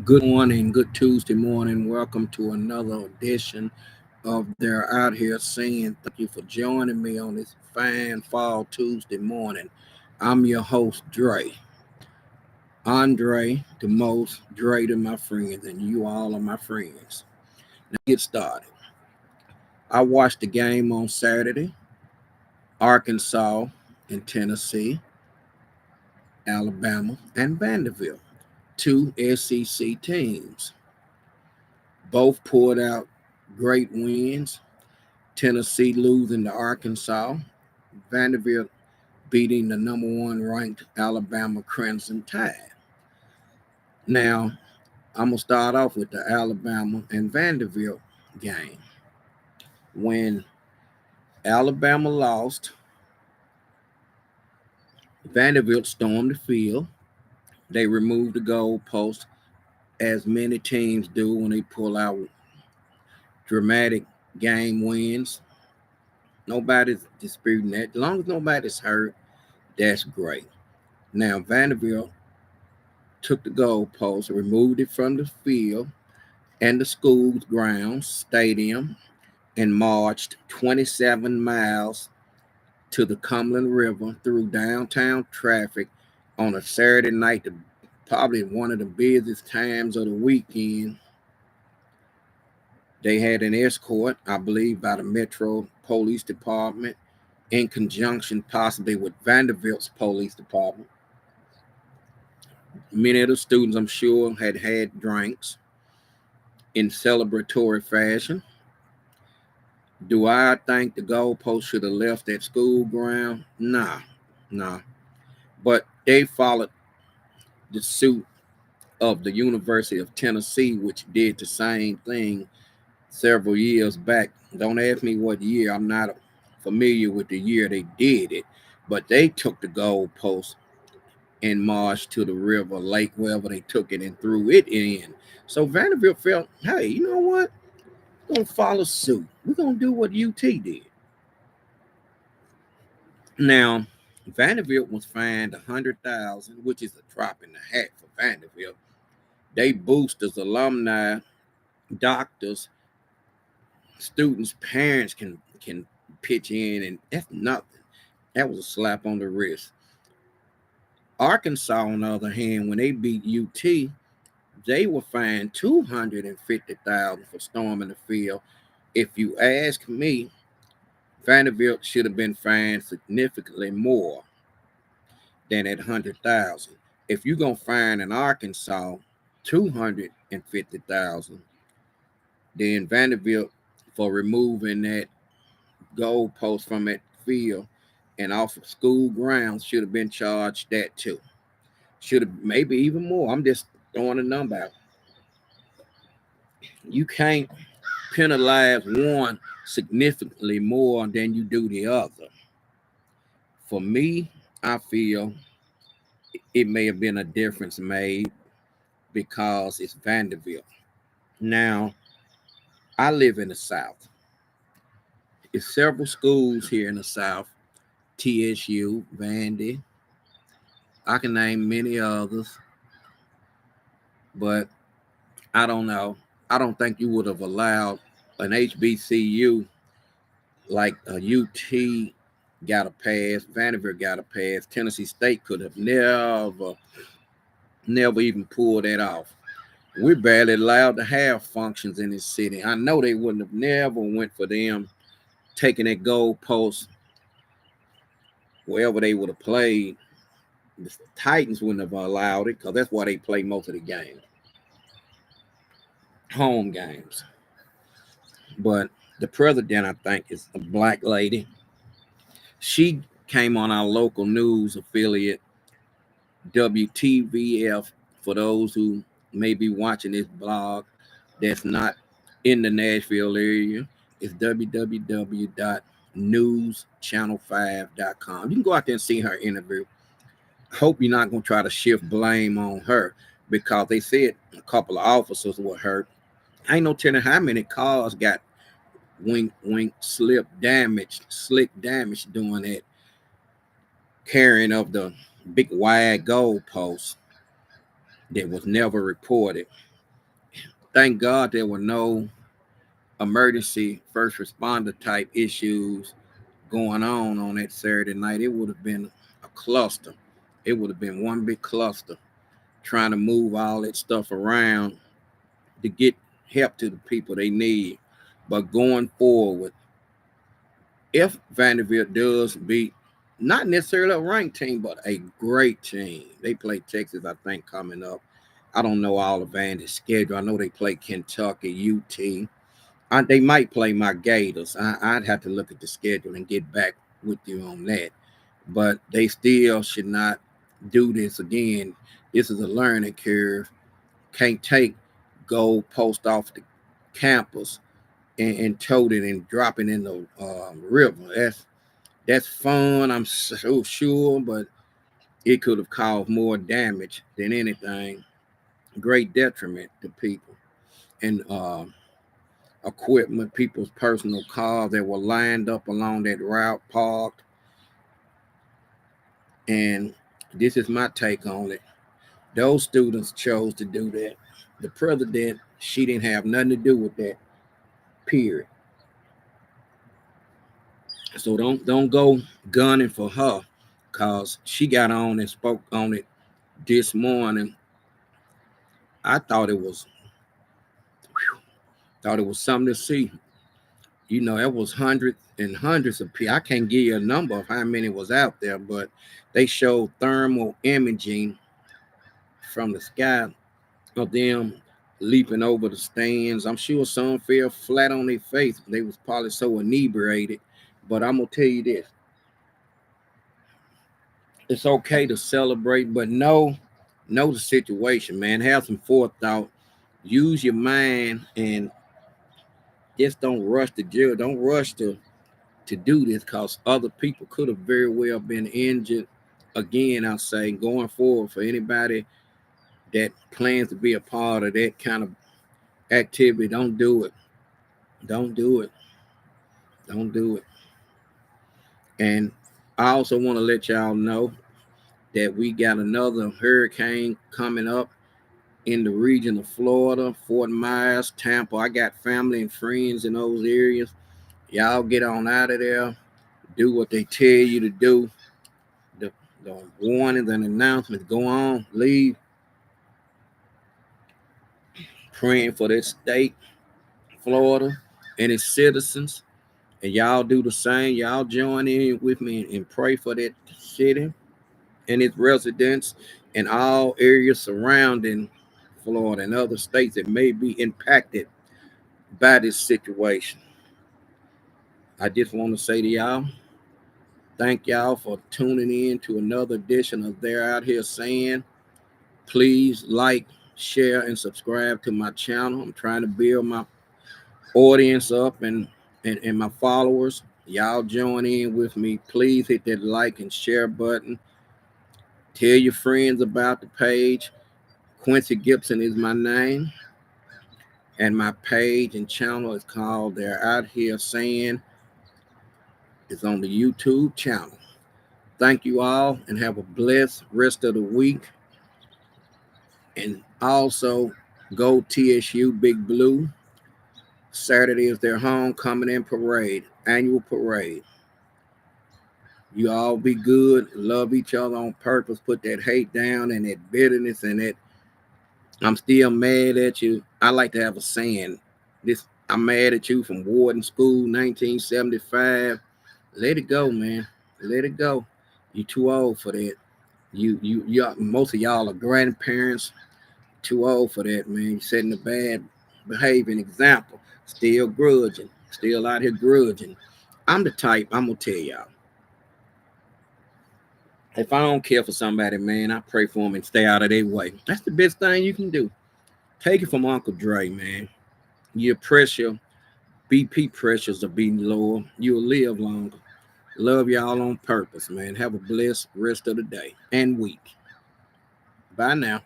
Good morning, good Tuesday morning. Welcome to another edition of They're Out Here Saying. Thank you for joining me on this fine fall Tuesday morning. I'm your host, Dre. Andre, the most, Dre to my friends, and you all are my friends. Now, get started. I watched the game on Saturday, Arkansas and Tennessee, Alabama, and Vanderbilt, two SEC teams. Both poured out great wins. Tennessee losing to Arkansas, Vanderbilt beating the number one ranked Alabama Crimson Tide. Now, I'm going to start off with the Alabama and Vanderbilt game. When Alabama lost, Vanderbilt stormed the field. They removed the goalpost, as many teams do when they pull out dramatic game wins. Nobody's disputing that. As long as nobody's hurt, that's great. Now, Vanderbilt took the goalpost, removed it from the field and the school's grounds, stadium, and marched 27 miles to the Cumberland River through downtown traffic on a Saturday night, probably one of the busiest times of the weekend. They had an escort, I believe, by the Metro Police Department in conjunction possibly with Vanderbilt's police department. Many of the students, I'm sure, had had drinks in celebratory fashion. Do I think the goalpost should have left that school ground? Nah, nah. But they followed the suit of the University of Tennessee, which did the same thing several years back. Don't ask me what year. I'm not familiar with the year they did it, but they took the goalpost and marched to the river, lake, wherever they took it, and threw it in. So Vanderbilt felt, hey, you know what? We're gonna follow suit. We're gonna do what UT did. Now, Vanderbilt was fined 100,000, which is a drop in the hat for Vanderbilt. They boosters, alumni, doctors, students, parents can pitch in, and that's nothing. That was a slap on the wrist. Arkansas, on the other hand, when they beat UT, they were fined 250,000 for storming the field. If you ask me, Vanderbilt should have been fined significantly more than at 100,000. If you're gonna fine in Arkansas 250,000, then Vanderbilt for removing that goalpost from that field and off of school grounds should have been charged that too. Should have maybe even more. I'm just throwing a number out. You can't penalize one significantly more than you do the other. For me, I feel it may have been a difference made because it's Vanderbilt. Now, I live in the South. There's several schools here in the South, TSU, Vandy. I can name many others, but I don't know. I don't think you would have allowed an HBCU like a UT got a pass, Vanderbilt got a pass. Tennessee State could have never even pulled that off. We're barely allowed to have functions in this city. I know they wouldn't have never went for them taking that goalpost wherever they would have played. The Titans wouldn't have allowed it because that's why they play most of the games, home games. But the president, I think, is a black lady. She came on our local news affiliate, WTVF, for those who may be watching this blog that's not in the Nashville area. It's www.newschannel5.com. You can go out there and see her interview. Hope you're not going to try to shift blame on her because they said a couple of officers were hurt. I ain't no telling how many cars got wink, slick damage doing that carrying of the big wide goalpost. that was never reported. Thank God there were no emergency first responder type issues going on that Saturday night. It would have been a cluster. It would have been one big cluster trying to move all that stuff around to get help to the people they need. But going forward, if Vanderbilt does beat not necessarily a ranked team, but a great team, they play Texas, I think, coming up. I don't know all of Vandy's schedule. I know they play Kentucky, UT. They might play my Gators. I'd have to look at the schedule and get back with you on that. But they still should not do this again. This is a learning curve. Can't take gold post off the campus and tote it and drop it in the river. That's fun, I'm so sure, but it could have caused more damage than anything. Great detriment to people and equipment, people's personal cars that were lined up along that route, parked. And this is my take on it. Those students chose to do that. The president, she didn't have nothing to do with that. Period. So don't go gunning for her, cause she got on and spoke on it this morning. I thought it was something to see. You know, it was hundreds and hundreds of people. I can't give you a number of how many was out there, but they showed thermal imaging from the sky of them leaping over the stands. I'm sure some fell flat on their face. They was probably so inebriated. But I'm gonna tell you this: it's okay to celebrate, but know the situation, man. Have some forethought. Use your mind and just don't rush to jail. Don't rush to do this because other people could have very well been injured. Again, I'll say going forward for anybody that plans to be a part of that kind of activity, don't do it. Don't do it. Don't do it. And I also want to let y'all know that we got another hurricane coming up in the region of Florida, Fort Myers, Tampa. I got family and friends in those areas. Y'all get on out of there. Do what they tell you to do. The, the warnings and announcements go on. Leave. Praying for that state, Florida, and its citizens. And y'all do the same. Y'all join in with me and pray for that city and its residents and all areas surrounding Florida and other states that may be impacted by this situation. I just want to say to y'all, thank y'all for tuning in to another edition of They're Out Here Saying. Please like, share, and subscribe to my channel. I'm trying to build my audience up and my followers. Y'all join in with me. Please hit that like and share button. Tell your friends about the page. Quincy Gibson is my name. And my page and channel is called They're Out Here Saying. It's on the YouTube channel. Thank you all and have a blessed rest of the week. And also go TSU Big Blue. Saturday is their homecoming and parade, annual parade. You all be good, love each other on purpose, put that hate down and that bitterness and that I'm still mad at you. I like to have a saying. I'm mad at you from Warden School, 1975. Let it go, man. Let it go. You too old for that. You most of y'all are grandparents. Too old for that, man. You're setting a bad behaving example. Still grudging. Still out here grudging. I'm the type, I'm gonna tell y'all. If I don't care for somebody, man, I pray for them and stay out of their way. That's the best thing you can do. Take it from Uncle Dre, man. Your pressure, BP pressures will be lower. You'll live longer. Love y'all on purpose, man. Have a blessed rest of the day and week. Bye now.